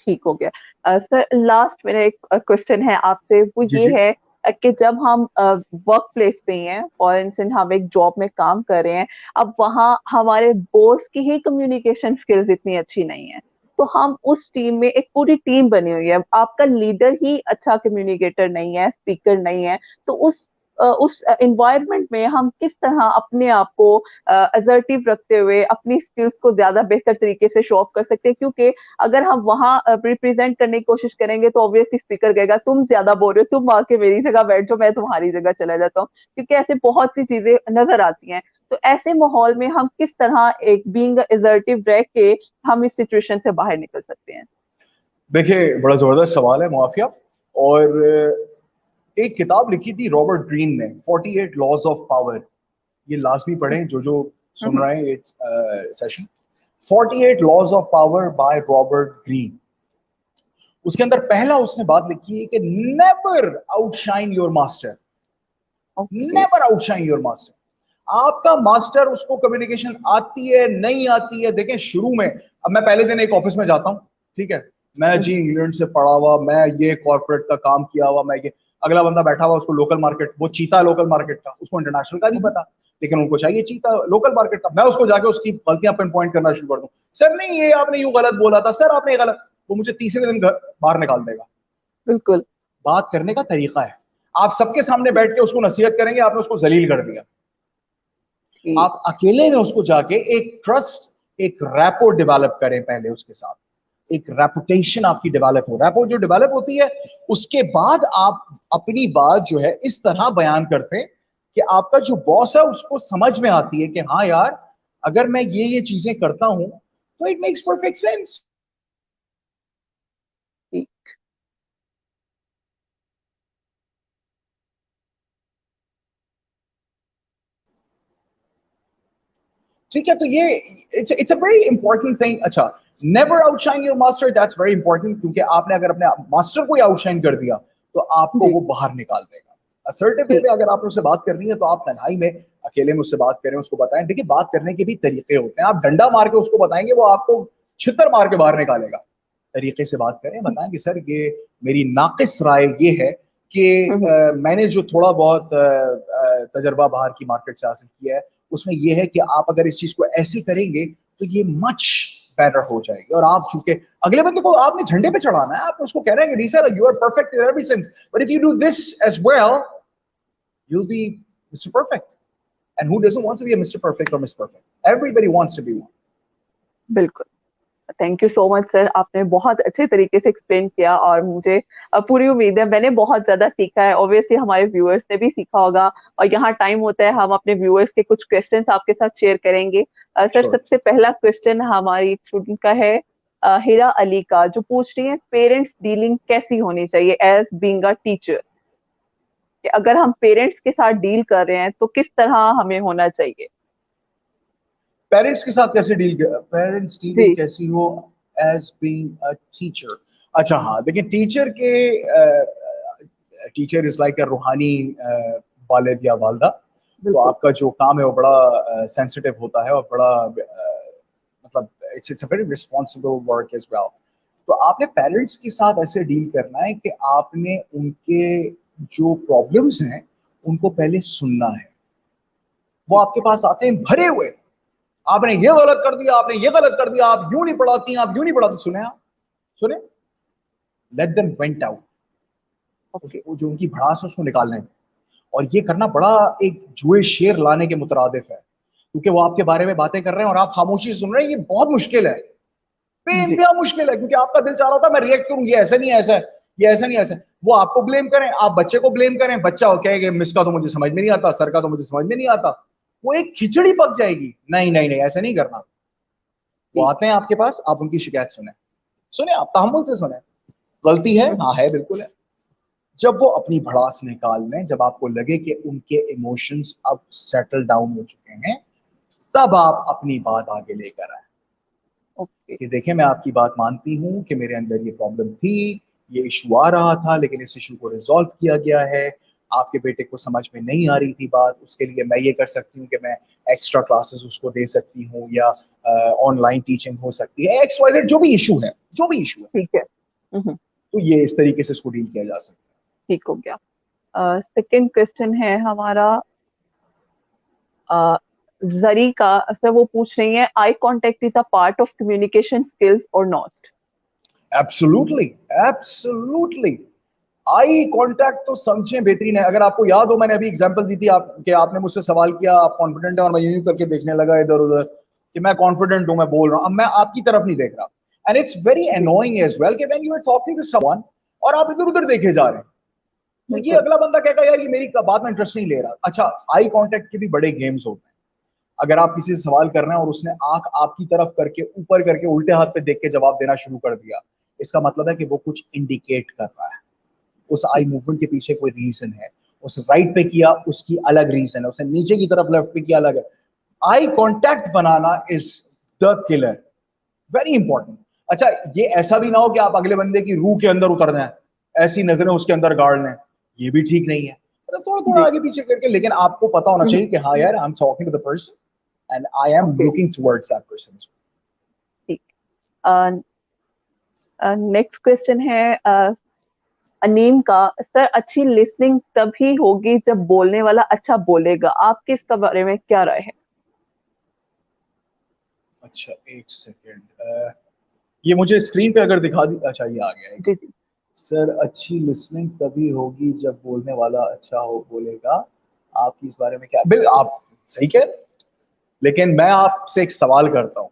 ठीक हो गया। सर, लास्ट मेरा एक क्वेश्चन है आपसे, वो
जी
ये
जी।
है कि जब हम वर्क प्लेस पे ही हैं, फॉर इंस्टेंस हम एक जॉब में काम कर रहे हैं, अब वहाँ हमारे बॉस की ही कम्युनिकेशन स्किल्स इतनी अच्छी नहीं है, तो हम उस टीम में, एक पूरी टीम बनी हुई है, आपका लीडर ही अच्छा कम्युनिकेटर नहीं है, स्पीकर नहीं है, तो उस एनवायरनमेंट में हम किस तरह अपने आप को असर्टिव रखते हुए अपनी स्किल्स को ज्यादा बेहतर तरीके से शो ऑफ कर सकते हैं? क्योंकि अगर हम वहां रिप्रेजेंट करने की कोशिश करेंगे तो ऑब्वियसली स्पीकर कहेगा तुम ज्यादा बोल रहे हो, तुम आके मेरी जगह बैठ जाओ, मैं तुम्हारी जगह चला जाता हूँ, क्योंकि ऐसे बहुत सी चीजें नजर आती हैं। तो ऐसे माहौल में हम किस तरह एक बीइंग असर्टिव रह के हम इस सिचुएशन से बाहर निकल सकते हैं?
देखिए, बड़ा जबरदस्त सवाल है, मुआफिया। और एक किताब लिखी थी रॉबर्ट ग्रीन ने, 48 लॉज ऑफ पावर। ये लाजमी पढ़ें जो सुन
हम्म।
रहे हैं ये सेशन। 48 laws of power by Robert Greene. उसके अंदर पहला उसने बात लिखी है कि never outshine your master,
okay.
Never outshine your master. आपका मास्टर, उसको कम्युनिकेशन आती है नहीं आती है, देखें शुरू में, अब मैं पहले दिन एक ऑफिस में जाता हूँ, ठीक है, मैं जी इंग्लैंड से पढ़ा हुआ, मैं ये कॉर्पोरेट का काम किया हुआ, मैं ये, अगला बंदा बैठा हुआ, उसको लोकल मार्केट, वो चीता लोकल मार्केट का, उसको इंटरनेशनल का नहीं पता, लेकिन उनको चाहिए चीता लोकल मार्केट का। मैं उसको जाके उसकी गलतियां पिन पॉइंट करना शुरू कर दूं, सर नहीं ये आपने यूं गलत बोला था, सर आपने गलत, वो मुझे तीसरे दिन बाहर निकाल देगा।
बिल्कुल।
बात करने का तरीका है, आप सबके सामने बैठ के उसको नसीहत करेंगे, आपने उसको जलील कर दिया।
ठीक।
आप अकेले में उसको जाके एक ट्रस्ट, एक रैपो डेवलप करें पहले उसके साथ, एक रेपुटेशन आपकी डेवलप हो, रैपो जो डेवलप होती है, उसके बाद आप अपनी बात जो है इस तरह बयान करते हैं कि आपका जो बॉस है उसको समझ में आती है कि हाँ यार, अगर मैं ये चीजें करता हूं तो इट मेक्स परफेक्ट सेंस।
ठीक।
ठीक है, तो ये it's a very important thing. अच्छा, never outshine your master, that's very important, क्योंकि आपने अगर अपने मास्टर को ही आउटशाइन कर दिया तो आपको
जी।
वो बाहर निकाल देगा। असर्टिव वे
ठीक।
में अगर आपने उससे बात करनी है तो आप तन्हाई में अकेले में उससे बात करें, उसको बताएं। देखिए, बात करने के भी तरीके होते हैं, आप डंडा मार के उसको बताएंगे, वो आपको छितर मार के बाहर निकालेगा। तरीके से बात करें, बताएं कि सर ये मेरी नाकिस राय ये है कि मैंने जो थोड़ा बहुत तजर्बा बाहर की मार्केट से हासिल किया है उसमें यह है कि आप अगर इस चीज को ऐसे करेंगे तो ये मच बेटर हो जाएगी। और आप चूंकि अगले बंदे को आपने झंडे पे चढ़ाना है, आप उसको कह रहे हैं कि sir you are perfect in every sense, but if you do this as well you'll be Mr. Perfect. And who doesn't want to be a Mr. Perfect or Miss Perfect? Everybody wants to be one.
बिल्कुल। Thank you so much sir, आपने बहुत अच्छे तरीके से explain किया, और मुझे पूरी उम्मीद है मैंने बहुत ज्यादा सीखा है, ऑब्वियसली हमारे व्यूअर्स ने भी सीखा होगा। और यहाँ टाइम होता है हम अपने व्यूअर्स के कुछ क्वेश्चंस आपके साथ शेयर करेंगे। Sir,
Sure.
सबसे पहला क्वेश्चन हमारी स्टूडेंट का है, हिरा अली का, जो पूछ रही है पेरेंट्स डीलिंग कैसी होनी चाहिए एज बीइंग अ टीचर, कि अगर हम पेरेंट्स के साथ डील कर रहे हैं तो किस तरह हमें होना चाहिए?
पेरेंट्स के साथ कैसे डील, पेरेंट्स डीलिंग
जी।
कैसी हो एज बीइंग अ टीचर। अच्छा हाँ, देखिए टीचर के, टीचर इज लाइक अ रूहानी वालिद या वालदा। तो
बिल्कुल।
आपका जो काम है वो बड़ा सेंसिटिव होता है और बड़ा मतलब it's it's a very responsible work as well. तो आपने पेरेंट्स के साथ ऐसे डील करना है कि आपने उनके जो प्रॉब्लम्स हैं उनको पहले सुनना है। वो आपके पास आते हैं भरे हुए, आपने ये गलत कर दिया, आपने ये गलत कर दिया, आप यूं नहीं पढ़ाती, आप यूं नहीं पढ़ाती। सुने आप, सुने, let them went out.
Okay.
जो उनकी भड़ास है उसको निकालने हैं। और ये करना बड़ा एक जुए शेर लाने के मुतरादिफ है, क्योंकि वो आपके बारे में बातें कर रहे हैं और आप खामोशी सुन रहे हैं। ये बहुत मुश्किल है,
जी।
बेइंतहा मुश्किल है, क्योंकि आपका दिल चाह रहा होता है मैं रिएक्ट करूं, ये ऐसा नहीं है, ऐसा है, ये ऐसा नहीं है, ऐसा है। वो आपको ब्लेम करें, आप बच्चे को ब्लेम करें, बच्चा हो कहे कि मिस का तो मुझे समझ में नहीं आता, सर का तो मुझे समझ में नहीं आता। वो एक खिचड़ी पक जाएगी। नहीं नहीं नहीं, ऐसा नहीं करना। वो
जी।
आते हैं आपके पास, आप उनकी शिकायत सुने, सुने, आप तहम्मुल से सुने। गलती है, हाँ है, बिल्कुल है। जब वो अपनी भड़ास निकाल लें, जब आपको लगे कि उनके इमोशंस अब सेटल डाउन हो चुके हैं, तब आप अपनी बात आगे लेकर आए
ओके।
कि देखें, मैं आपकी बात मानती हूं कि मेरे अंदर ये प्रॉब्लम थी, ये इशू आ रहा था, लेकिन इस इशू को रिजॉल्व किया गया है। आपके बेटे को समझ में नहीं आ रही थी बात, उसके लिए मैं ये कर सकती हूँ कि मैं एक्स्ट्रा क्लासेस उसको दे सकती हूँ, या ऑनलाइन टीचिंग हो सकती है, एक्स वाई जेड जो भी इशू है, जो भी इशू है।
ठीक है। हम्म।
तो ये इस तरीके से इसको डील किया जा सकता है।
ठीक हो गया। सेकंड क्वेश्चन है हमारा जरी का। सर वो पूछ रही है, eye contact is a part of communication skills और not?
Absolutely, absolutely. Eye contact तो समझे बेहतरीन है। अगर आपको याद हो, मैंने अभी एग्जांपल दी थी आप कि आपने मुझसे सवाल किया, आप कॉन्फिडेंट है, और मैं यूं करके देखने लगा इधर उधर कि मैं कॉन्फिडेंट हूं, मैं बोल रहा हूं। अब मैं आपकी तरफ नहीं देख रहा। एंड इट्स वेरी
जी।
अनोइंग एज वेल कि when you are talking to someone और आप इधर उधर देखे जा रहे हैं, तो ये
बिल्कुल।
अगला बंदा कहेगा यार ये मेरी बात में इंटरेस्ट नहीं ले रहा। अच्छा, आई कांटेक्ट के भी बड़े गेम्स होते हैं। अगर आप किसी से सवाल कर रहे हैं और उसने आंख आपकी तरफ करके ऊपर करके उल्टे हाथ पे देख के जवाब देना शुरू कर दिया, इसका मतलब है कि वो कुछ इंडिकेट कर रहा है। उस आई मूवमेंट के पीछे कोई रीजन है। उस राइट पे किया उसकी अलग रीजन है, उसने नीचे की तरफ लेफ्ट पे किया अलग है। Eye contact banana is the killer, very important. अच्छा, ये ऐसा भी ना हो कि आप अगले बंदे की रूह के अंदर उतर जाए, ऐसी नजरें उसके अंदर गाड़ लें, ये भी ठीक नहीं है। मतलब थोड़ा थोड़ा
जी।
आगे पीछे करके, लेकिन आपको पता होना चाहिए कि हाँ यार, I am talking to the person and I am
okay.
Looking towards that person.
ठीक। नेक्स्ट क्वेश्चन है अनीम का। सर अच्छी लिसनिंग तभी होगी जब बोलने वाला अच्छा बोलेगा, आपकी इसका बारे में क्या राय है?
अच्छा, एक सेकेंड, ये मुझे स्क्रीन पे अगर दिखा दी। अच्छा, ये आ गया, एक
जी
सेकेंड।
जी।
सर अच्छी लिसनिंग तभी होगी जब बोलने वाला अच्छा हो बोलेगा, आपकी इस बारे में क्या? बिल आप सही कह रहे हैं। लेकिन मैं आपसे एक सवाल करता हूं,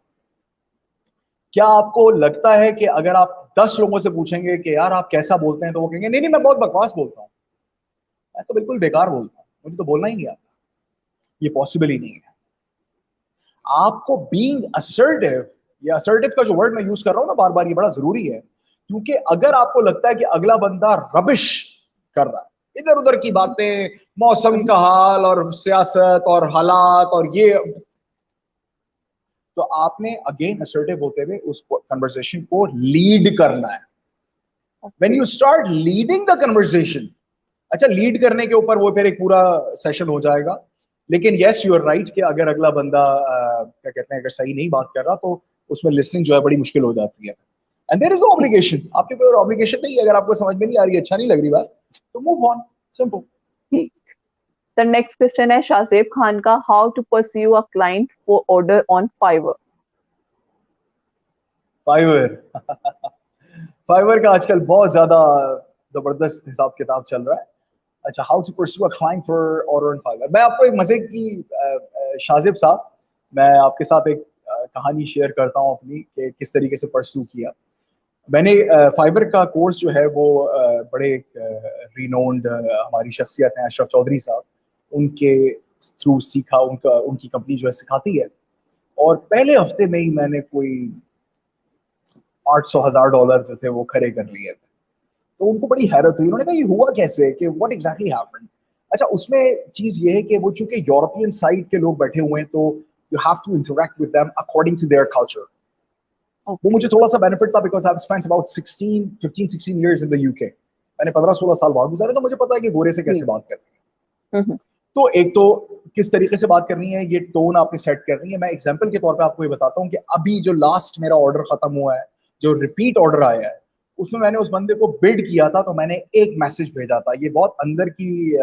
क्या आपको लगता है कि अगर आप 10 लोगों से पूछेंगे कि यार आप कैसा बोलते हैं, तो वो कहेंगे नहीं नहीं मैं बहुत बकवास बोलता हूँ, मैं तो बिल्कुल बेकार बोलता हूँ, मुझे तो बोलना ही नहीं आता? ये पॉसिबल ही नहीं है। आपको बीइंग असर्टिव, या असर्टिव का जो वर्ड मैं यूज कर रहा हूं ना बार बार, ये बड़ा जरूरी है, क्योंकि अगर आपको लगता है कि अगला बंदा रबिश कर रहा है, इधर उधर की बातें, मौसम का हाल और सियासत और हालात और ये, तो आपने अगेन असर्टिव होते हुए उस कन्वर्सेशन को लीड करना है। When
okay.
You start leading the conversation, अच्छा, लीड करने के ऊपर वो फिर एक पूरा सेशन हो जाएगा। लेकिन यस, यू आर राइट कि अगर अगला बंदा क्या कहते हैं, अगर सही नहीं बात कर रहा, तो उसमें लिसनिंग जो है बड़ी मुश्किल हो जाती है। एंड देयर इज नो
ठीक।
ऑब्लिगेशन, आपके कोई ऑब्लिगेशन नहीं है। अगर आपको समझ में नहीं आ रही, अच्छा नहीं लग रही बात, तो मूव ऑन, सिंपल।
ठीक। सर नेक्स्ट क्वेश्चन है शाहजेब खान का। How to pursue a client for order on Fiverr?
Fiverr Fiverr का आजकल बहुत ज्यादा जबरदस्त हिसाब किताब चल रहा है। अच्छा, how to pursue a client for order on Fiverr. मैं आपको एक मजे की शाजिब साहब, मैं आपके साथ एक कहानी शेयर करता हूँ अपनी कि किस तरीके से परस्यू किया मैंने। फाइबर का कोर्स जो है वो बड़े रिनोन्ड हमारी शख्सियत हैं, अशरफ चौधरी साहब, उनके थ्रू सीखा। उनका उनकी कंपनी जो है सिखाती है। और पहले हफ्ते में ही मैंने कोई $800,000 जो थे वो खड़े कर लिए थे। तो उनको बड़ी हैरत हुई, उन्होंने कहा ये हुआ कैसे, कि व्हाट एग्जैक्टली हैपेंड। अच्छा, उसमें चीज ये है कि वो चूंकि यूरोपियन साइड के लोग बैठे हुए हैं, तो you have to interact with them according to their culture. वो
ओके।
मुझे थोड़ा सा बेनिफिट था, because I spent about 16 years in the UK. मैंने 15-16 साल वहां गुजारे, तो मुझे पता है कि गोरे से
जी।
कैसे बात करनी
हम्म।
है। तो एक तो किस तरीके से बात करनी है, ये टोन आपने सेट करनी है। मैं एग्जांपल के तौर पे आपको ये बताता हूँ कि अभी जो लास्ट मेरा ऑर्डर खत्म हुआ है, जो रिपीट ऑर्डर आया है उसमें मैंने उस बंदे को बिड किया था, तो मैंने एक मैसेज भेजा था। ये बहुत अंदर की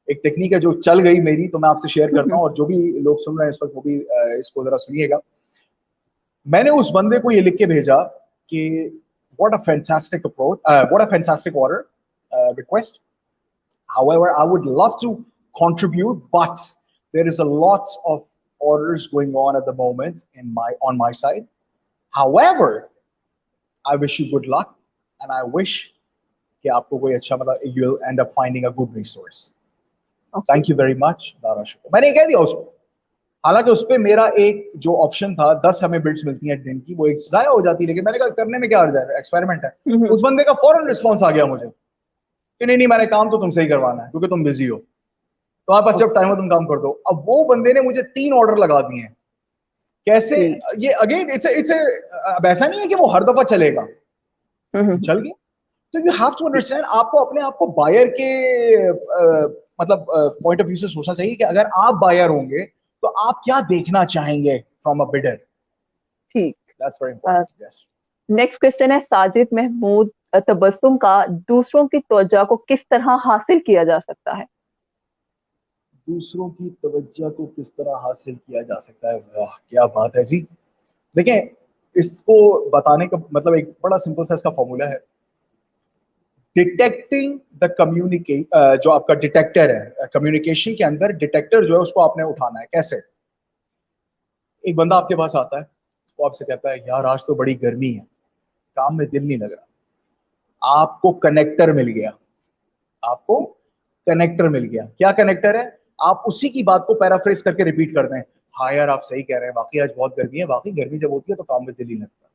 एक टेक्निक है जो चल गई मेरी, तो मैं आपसे शेयर करता हूँ, और जो भी लोग सुन रहे हैं इस वक्त वो भी इसको जरा सुनिएगा। मैंने उस बंदे को ये लिख के भेजा कि what a fantastic approach, what a fantastic order request, however I would love to contribute, but there is a lot of orders going on at the moment on my side. However, I wish you good luck and I wish कि आपको कोई अच्छा, मतलब you'll end up finding a good resource. Thank you very much, Dara शुक्र। मैंने कह दिया उसको, हालांकि उस पर मेरा एक जो ऑप्शन था 10 हमें बिड्स मिलती हैं दिन की, वो एक जाया हो जाती है, लेकिन मैंने कहा करने में क्या अर्ज है, एक्सपेरिमेंट है। उस बंदे का फौरन रिस्पॉन्स आ गया मुझे कि नहीं नहीं मैंने काम तो तुमसे ही करवाना है क्योंकि तुम बिजी हो, तुम्हारे पास जब टाइम हो तुम काम कर दो। अब वो बंदे ने मुझे 3 ऑर्डर लगा दिए हैं। कैसे? ये अगेन इट्स अब ऐसा नहीं है कि वो हर दफा चलेगा, चल गया। तो यू हैव टू अंडरस्टैंड, आपको अपने आप को बायर के मतलब पॉइंट ऑफ व्यू से सोचना चाहिए कि अगर आप बायर होंगे तो आप क्या देखना चाहेंगे फ्रॉम अ बिडर।
ठीक,
that's very important. Yes.
Next question है साजिद महमूद, तबस्सुम का दूसरों की तवज्जो को किस तरह हासिल किया जा सकता है?
दूसरों की तवज्जो को किस तरह हासिल किया जा सकता है, वाह क्या बात है जी। देखें, इसको बताने का मतलब एक बड़ा सिंपल सा इसका फॉर्मूला है, डिटेक्टिंग द कम्युनिकेट, जो आपका डिटेक्टर है कम्युनिकेशन के अंदर, डिटेक्टर जो है उसको आपने उठाना है। कैसे? एक बंदा आपके पास आता है, वो आपसे कहता है यार आज तो बड़ी गर्मी है, काम में दिल नहीं लग रहा। आपको कनेक्टर मिल गया, आपको कनेक्टर मिल गया। क्या कनेक्टर है? आप उसी की बात को पैराफ्रेज करके रिपीट कर दें, हाँ यार आप सही कह रहे हैं, वाकई आज बहुत गर्मी है, वाकई गर्मी जब होती है तो काम में दिल नहीं लगता।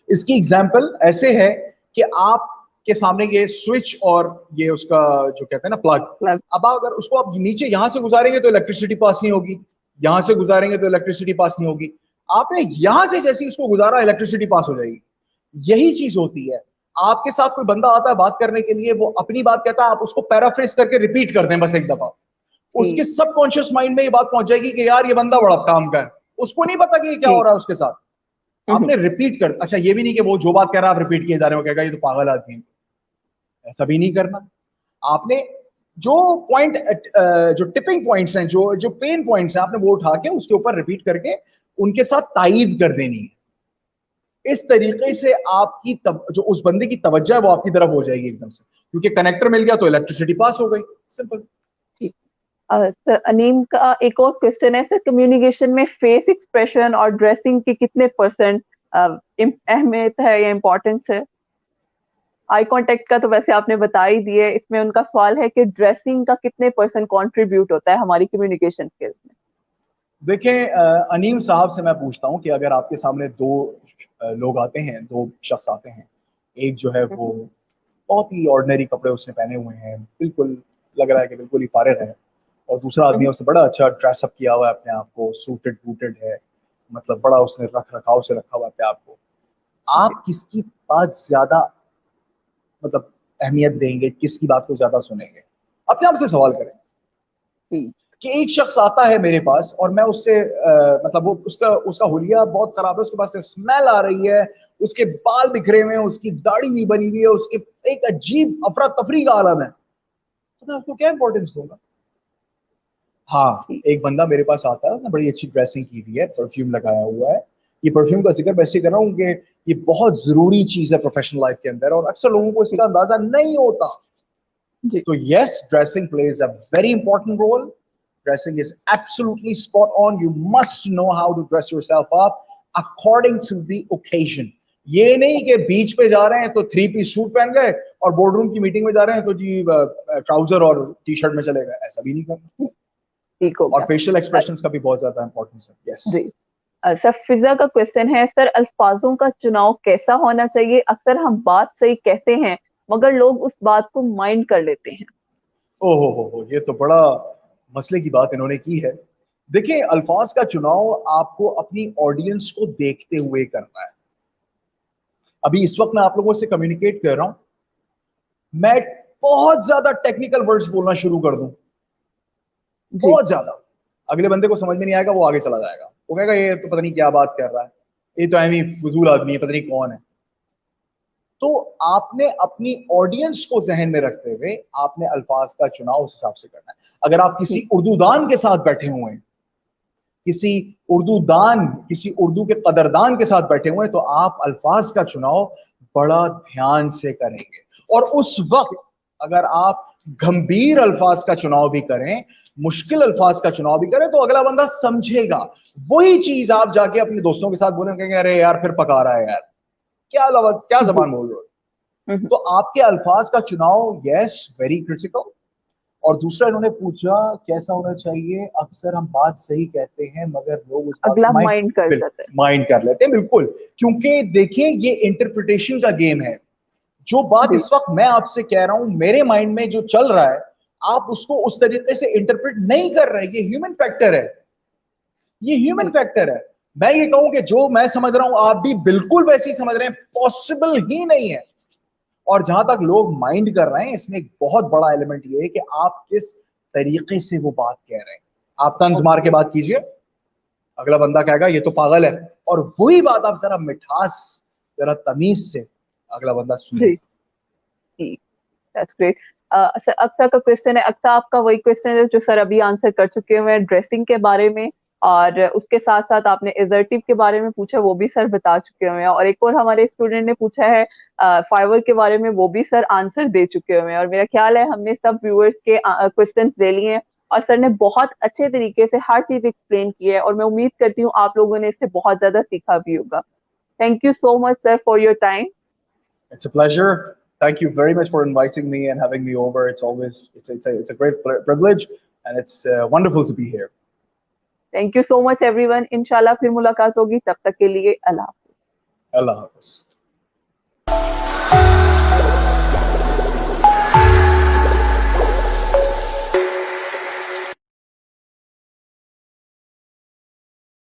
इसकी एग्जाम्पल ऐसे है कि आप के सामने ये स्विच और ये उसका जो कहते हैं ना प्लग, अब अगर उसको आप नीचे यहां से गुजारेंगे तो इलेक्ट्रिसिटी पास नहीं होगी, यहां से गुजारेंगे तो इलेक्ट्रिसिटी पास नहीं होगी। आपने यहां से जैसे उसको गुजारा इलेक्ट्रिसिटी पास हो जाएगी। यही चीज होती है, आपके साथ कोई बंदा आता है बात करने के लिए, वो अपनी बात कहता है, आप उसको पैराफ्रेज करके रिपीट कर दें बस एक दफा, उसके सबकॉन्शियस माइंड में ये बात पहुंच जाएगी कि यार ये बंदा बड़ा काम का है। उसको नहीं पता कि क्या हो रहा है उसके साथ, आपने रिपीट कर। अच्छा ये भी नहीं कि वो जो बात कह रहा है आप रिपीट किए जा रहे हो, कहेगा ये तो पागल आदमी है, ऐसा भी नहीं करना। आपने जो पॉइंट, जो टिपिंग पॉइंट्स हैं, जो जो पेन पॉइंट्स हैं, आपने वो उठा के उसके ऊपर रिपीट करके उनके साथ तायीद कर देनी है। इस तरीके से आपकी जो उस बंदे की तवज्जो है वो आपकी तरफ हो जाएगी एकदम से, क्योंकि कनेक्टर मिल गया तो इलेक्ट्रिसिटी पास हो गई, सिंपल।
सर अनीम का एक और क्वेश्चन है, सर कम्युनिकेशन में फेस एक्सप्रेशन और ड्रेसिंग की कितने परसेंट अहमियत है या इम्पोर्टेंस है? आई कांटेक्ट का तो वैसे आपने बता ही दिए, इसमें उनका सवाल है कि ड्रेसिंग का कितने परसेंट कंट्रीब्यूट होता है हमारी कम्युनिकेशन स्किल्स में?
देखें अनीम साहब से मैं पूछता हूं कि अगर आपके सामने दो लोग आते हैं, दो शख्स आते हैं, एक जो है वो बहुत ही ऑर्डिनरी कपड़े उसने पहने हुए हैं, बिल्कुल लग रहा है कि बिल्कुल ही फारिग है, और दूसरा आदमी उसने बड़ा अच्छा ड्रेसअप किया हुआ है अपने आप को, सूटेड बूटेड है, मतलब बड़ा उसने रख रखाव से रखा हुआ है अपने आप को। आप किसकी बात ज्यादा मतलब अहमियत देंगे, किसकी बात को ज्यादा सुनेंगे? अपने आप से सवाल करें कि एक शख्स आता है मेरे पास और मैं उससे मतलब वो उसका उसका हुलिया बहुत खराब है, उसके पास से स्मेल आ रही है, उसके बाल बिखरे हुए हैं, उसकी दाढ़ी नहीं बनी हुई है, उसके एक अजीब अफरा तफरी का आलम है, तो मैं उसको क्या इंपॉर्टेंस दूंगा? हाँ, एक बंदा मेरे पास आता है, उसने बड़ी अच्छी ड्रेसिंग की हुई है, परफ्यूम लगाया हुआ है। ये परफ्यूम का जिक्र मैं इसलिए कर रहा हूँ कि ये बहुत जरूरी चीज है प्रोफेशनल लाइफ के अंदर, और अक्सर लोगों को इसका अंदाजा नहीं होता। तो yes, dressing plays a very important role. Dressing is absolutely spot on. You must know how to dress yourself up according to the occasion. ये नहीं कि बीच पे जा रहे हैं तो 3 पीस सूट पहन गए और बोर्डरूम की मीटिंग में जा रहे हैं तो जी ट्राउजर और टी शर्ट में चले गए, ऐसा भी नहीं करना।
ठीक हो गया।
और फेशियल एक्सप्रेशंस का भी बहुत ज्यादा इंपॉर्टेंस है। यस
जी सर, फिजा का क्वेश्चन है, सर अल्फाजों का चुनाव कैसा होना चाहिए? अक्सर हम बात सही कहते हैं मगर लोग उस बात को माइंड कर लेते हैं।
ओहो, ये तो बड़ा मसले की बात इन्होंने की है। देखिए, अल्फाज का चुनाव आपको अपनी ऑडियंस को देखते हुए करना है। अभी इस वक्त मैं आप लोगों से कम्युनिकेट कर रहा हूं, मैं बहुत ज्यादा टेक्निकल वर्ड्स बोलना शुरू कर दूं, बहुत ज्यादा, अगले बंदे को समझ में नहीं आएगा, वो आगे चला जाएगा, वो कहेगा ये तो पता नहीं क्या बात कर रहा है, ये तो एमी फजूल आदमी है, पता नहीं कौन है। तो आपने अपनी ऑडियंस को जहन में रखते हुए आपने अल्फाज का चुनाव उस हिसाब से करना है। अगर आप किसी उर्दू दान के साथ बैठे हुए हैं, किसी उर्दू के कदरदान के साथ बैठे हुए हैं, तो आप अल्फाज का चुनाव बड़ा ध्यान से करेंगे। और उस वक्त अगर आप गंभीर अल्फाज का चुनाव भी करें, मुश्किल अल्फाज का चुनाव भी करें, तो अगला बंदा समझेगा। वही चीज आप जाके अपने दोस्तों के साथ बोलेंगे, अरे यार फिर पका रहा है यार, क्या लफ्ज क्या जबान बोल रहे हो। तो आपके अल्फाज का चुनाव, यस, वेरी क्रिटिकल। और दूसरा इन्होंने पूछा कैसा होना चाहिए। अक्सर हम बात सही कहते हैं मगर लोग उस बात
अगला
को
माइंड कर जाता है।
माइंड कर लेते हैं, बिल्कुल। क्योंकि देखिए ये इंटरप्रिटेशन का गेम है। जो बात
जी
इस वक्त मैं आपसे कह रहा हूं, मेरे माइंड में जो चल रहा है, आप उसको उस तरीके से इंटरप्रेट नहीं कर रहे। ये ह्यूमन फैक्टर है, ये ह्यूमन फैक्टर है। मैं ये कहूं कि जो मैं समझ रहा हूं आप भी बिल्कुल वैसे ही समझ रहे हैं, पॉसिबल ही नहीं है। और जहां तक लोग माइंड कर रहे हैं, इसमें एक बहुत बड़ा एलिमेंट ये है कि आप किस तरीके से वो बात कह रहे हैं। आप तंज मार के बात कीजिए, अगला बंदा कहेगा ये तो पागल है। और वही बात आप जरा मिठास, जरा तमीज से अगला बंदा सुने।
जी जी, दैट्स ग्रेट। सर अक्सा का क्वेश्चन है, अक्सा आपका वही क्वेश्चन है जो सर अभी आंसर कर चुके हुए हैं ड्रेसिंग के बारे में, और उसके साथ साथ आपने एजर्टिव के बारे में पूछा, वो भी सर बता चुके हुए हैं। और एक और हमारे स्टूडेंट ने पूछा है फाइवर के बारे में, वो भी सर आंसर दे चुके हुए हैं। और मेरा ख्याल है हमने सब व्यूअर्स के क्वेश्चंस ले लिए हैं, और सर ने बहुत अच्छे तरीके से हर चीज एक्सप्लेन की है, और मैं उम्मीद करती हूँ आप लोगों ने इससे बहुत ज्यादा सीखा भी होगा। Thank you so much sir for your time.
It's a pleasure. Thank you very much for inviting me and having me over. It's always it's a great privilege, and it's wonderful to be here.
Thank you so much everyone, इंशाल्लाह फिर मुलाकात होगी, तब तक के लिए अल्लाह।
Allah Hafiz.